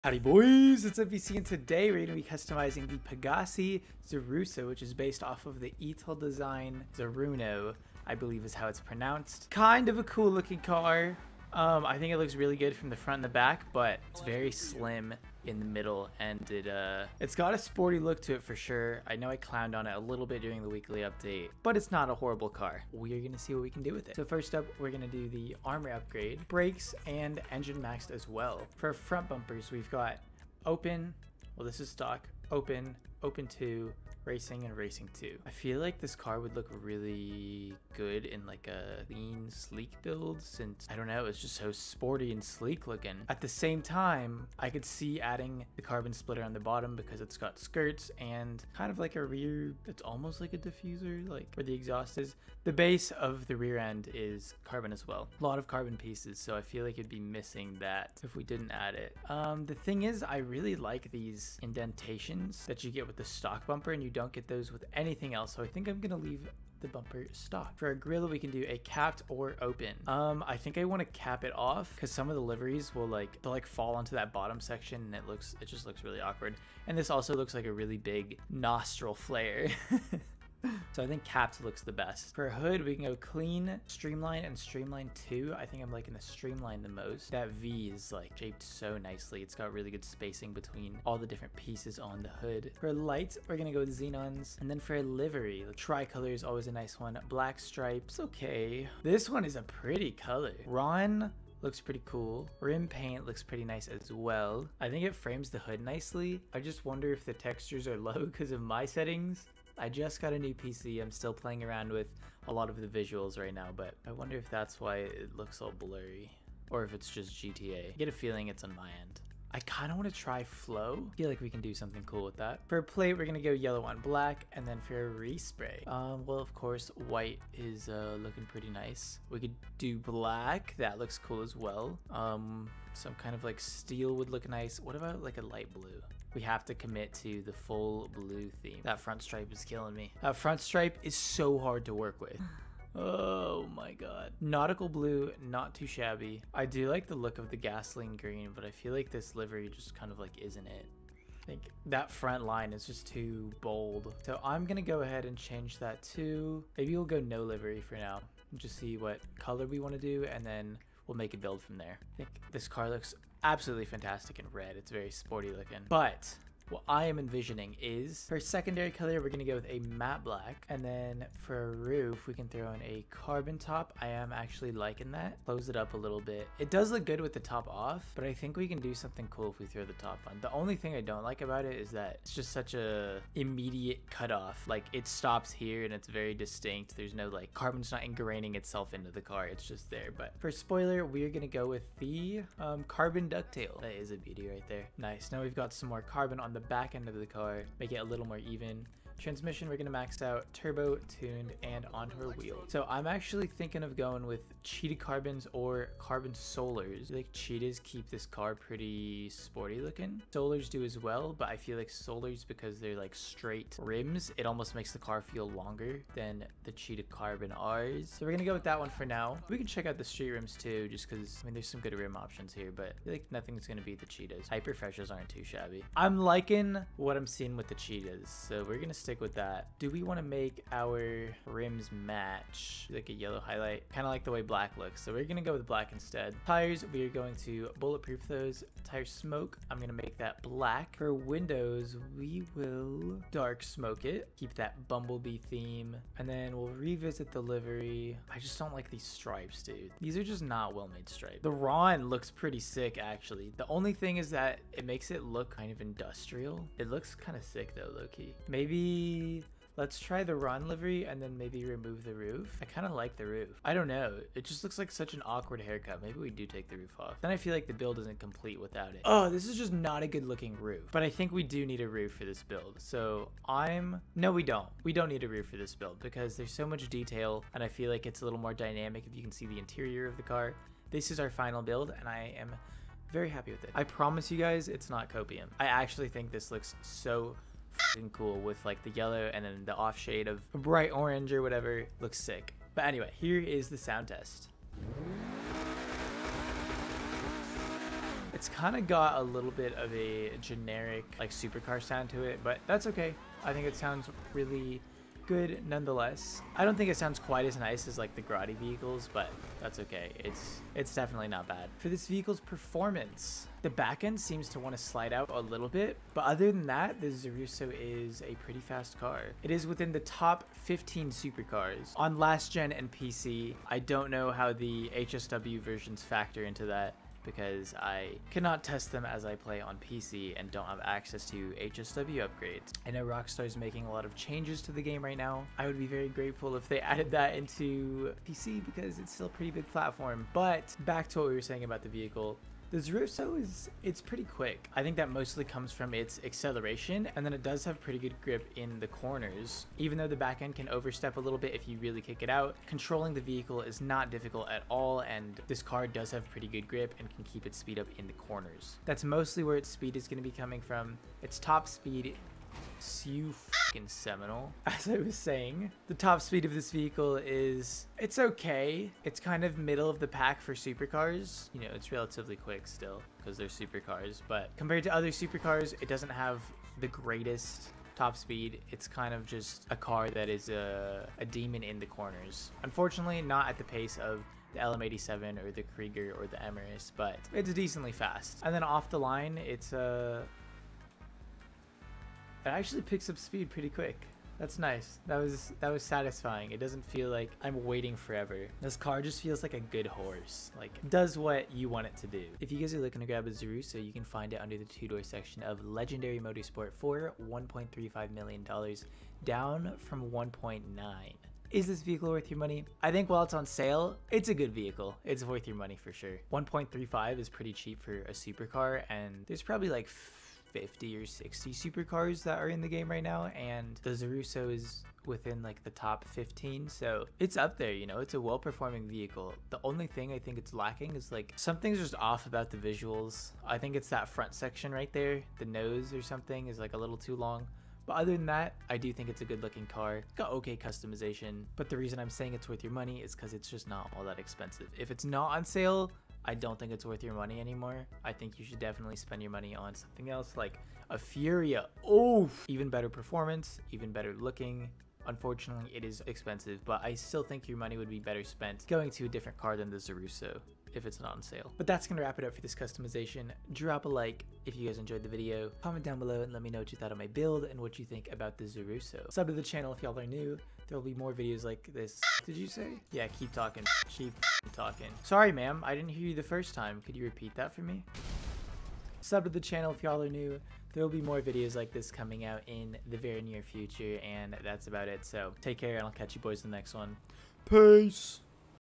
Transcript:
Howdy boys, it's FBC and today we're going to be customizing the Pegassi Zorrusso, which is based off of the ETL design Zorruno, I believe is how it's pronounced. Kind of a cool looking car. I think it looks really good from the front and the back, but it's very slim in the middle, and it's got a sporty look to it for sure. I know I clowned on it a little bit during the weekly update, but it's not a horrible car. We are going to see what we can do with it. So first up, we're going to do the armor upgrade, brakes, and engine maxed as well. For front bumpers, we've got open, well this is stock, open, open 2, racing, and racing 2. I feel like this car would look really good in like a clean, sleek build since, I don't know, it's just so sporty and sleek looking. At the same time, I could see adding the carbon splitter on the bottom because it's got skirts and kind of like a rear, it's almost like a diffuser, like where the exhaust is. The base of the rear end is carbon as well. A lot of carbon pieces, so I feel like it'd be missing that if we didn't add it. The thing is, I really like these indentations that you get with the stock bumper, and you don't get those with anything else, so I think I'm gonna leave the bumper stock. For our grille, we can do a capped or open. I think I want to cap it off because some of the liveries will they'll fall onto that bottom section and it just looks really awkward. And this also looks like a really big nostril flare. So I think capped looks the best. For a hood, we can go clean, streamline, and streamline 2. I think I'm liking the streamline the most. That V is like shaped so nicely. It's got really good spacing between all the different pieces on the hood. For lights, we're gonna go with xenons. And then for a livery, the tricolor is always a nice one. Black stripes, okay. This one is a pretty color. Ron looks pretty cool. Rim paint looks pretty nice as well. I think it frames the hood nicely. I just wonder if the textures are low because of my settings. I just got a new PC. I'm still playing around with a lot of the visuals right now, but I wonder if that's why it looks all blurry or if it's just GTA. I get a feeling it's on my end. I kind of want to try flow. I feel like we can do something cool with that. For a plate, we're going to go yellow on black, and then for a respray, well, of course, white is looking pretty nice. We could do black. That looks cool as well. Some kind of like steel would look nice. What about like a light blue? We have to commit to the full blue theme. That front stripe is killing me. That front stripe is so hard to work with. Oh my god. Nautical blue, not too shabby. I do like the look of the gasoline green, but I feel like this livery just kind of like isn't it. I think that front line is just too bold. So I'm gonna go ahead and change that to, maybe we'll go no livery for now. Just see what color we want to do, and then we'll make a build from there. I think this car looks absolutely fantastic in red. It's very sporty looking. But what I am envisioning is, for secondary color, we're going to go with a matte black. And then for a roof, we can throw in a carbon top. I am actually liking that. Close it up a little bit. It does look good with the top off, but I think we can do something cool if we throw the top on. The only thing I don't like about it is that it's just such a immediate cutoff. Like, it stops here and it's very distinct. There's no like, carbon's not ingraining itself into the car. It's just there. But for spoiler, we're going to go with the carbon ducktail. That is a beauty right there. Nice. Now we've got some more carbon on the back end of the car, make it a little more even. Transmission, we're gonna max out turbo, tuned, and onto wheel. So I'm actually thinking of going with cheetah carbons or carbon solars. I think cheetahs keep this car pretty sporty looking. Solars do as well, but I feel like solars, because they're like straight rims, it almost makes the car feel longer than the cheetah carbon R's. So we're gonna go with that one for now. We can check out the street rims too, just because, I mean, there's some good rim options here, but I feel like nothing's gonna beat the cheetahs. Hyper freshers aren't too shabby. I'm liking what I'm seeing with the cheetahs, so we're gonna stick with that. Do we want to make our rims match like a yellow highlight? Kind of like the way black looks, so we're gonna go with black instead. Tires, we are going to bulletproof those. Tire smoke, I'm gonna make that black. For windows, we will dark smoke it, keep that bumblebee theme, and then we'll revisit the livery. I just don't like these stripes, dude. These are just not well made stripes. The Ron looks pretty sick actually. The only thing is that it makes it look kind of industrial. It looks kind of sick though, low-key. Maybe let's try the Ron livery and then maybe remove the roof. I kind of like the roof. I don't know. It just looks like such an awkward haircut. Maybe we do take the roof off. Then I feel like the build isn't complete without it. Oh, this is just not a good looking roof. But I think we do need a roof for this build. So no, we don't. We don't need a roof for this build because there's so much detail and I feel like it's a little more dynamic if you can see the interior of the car. This is our final build and I am very happy with it. I promise you guys, it's not copium. I actually think this looks so cool with like the yellow and then the off shade of bright orange or whatever. Looks sick. But anyway, here is the sound test. It's kind of got a little bit of a generic like supercar sound to it, but that's okay. I think it sounds really good nonetheless. I don't think it sounds quite as nice as like the Grotti vehicles, but that's okay. It's definitely not bad. For this vehicle's performance, the back end seems to want to slide out a little bit, but other than that, the Zorrusso is a pretty fast car. It is within the top 15 supercars on last gen and PC. I don't know how the HSW versions factor into that, because I cannot test them as I play on PC and don't have access to HSW upgrades. I know Rockstar is making a lot of changes to the game right now. I would be very grateful if they added that into PC because it's still a pretty big platform. But back to what we were saying about the vehicle. The Zorrusso it's pretty quick. I think that mostly comes from its acceleration, and then it does have pretty good grip in the corners. Even though the back end can overstep a little bit if you really kick it out, controlling the vehicle is not difficult at all, and this car does have pretty good grip and can keep its speed up in the corners. That's mostly where its speed is going to be coming from. Its top speed, you fucking seminal. As I was saying, the top speed of this vehicle it's okay. It's kind of middle of the pack for supercars. You know, it's relatively quick still because they're supercars, but compared to other supercars, it doesn't have the greatest top speed. It's kind of just a car that is a demon in the corners. Unfortunately, not at the pace of the LM87 or the Krieger or the Emirates, but it's decently fast. And then off the line, it actually picks up speed pretty quick. That's nice. That was satisfying. It doesn't feel like I'm waiting forever. This car just feels like a good horse. Like, does what you want it to do. If you guys are looking to grab a Zorrusso, you can find it under the two-door section of Legendary Motorsport for $1.35 million, down from 1.9. Is this vehicle worth your money? I think while it's on sale, it's a good vehicle. It's worth your money for sure. 1.35 is pretty cheap for a supercar, and there's probably like 50 or 60 supercars that are in the game right now, and the Zorrusso is within like the top 15, so it's up there. You know, it's a well-performing vehicle. The only thing I think it's lacking is like something's just off about the visuals. I think it's that front section right there, the nose or something is like a little too long. But other than that, I do think it's a good looking car. It's got okay customization, but the reason I'm saying it's worth your money is because it's just not all that expensive. If it's not on sale, I don't think it's worth your money anymore. I think you should definitely spend your money on something else like a Furia. Oh, even better performance, even better looking. Unfortunately, it is expensive, but I still think your money would be better spent going to a different car than the Zorrusso if it's not on sale. But that's gonna wrap it up for this customization. Drop a like if you guys enjoyed the video. Comment down below and let me know what you thought of my build and what you think about the Zorrusso. Sub to the channel if y'all are new. There will be more videos like this. Did you say? Yeah, keep talking. Keep talking. Sorry, ma'am. I didn't hear you the first time. Could you repeat that for me? Sub to the channel if y'all are new. There will be more videos like this coming out in the very near future, and that's about it. So take care, and I'll catch you boys in the next one. Peace!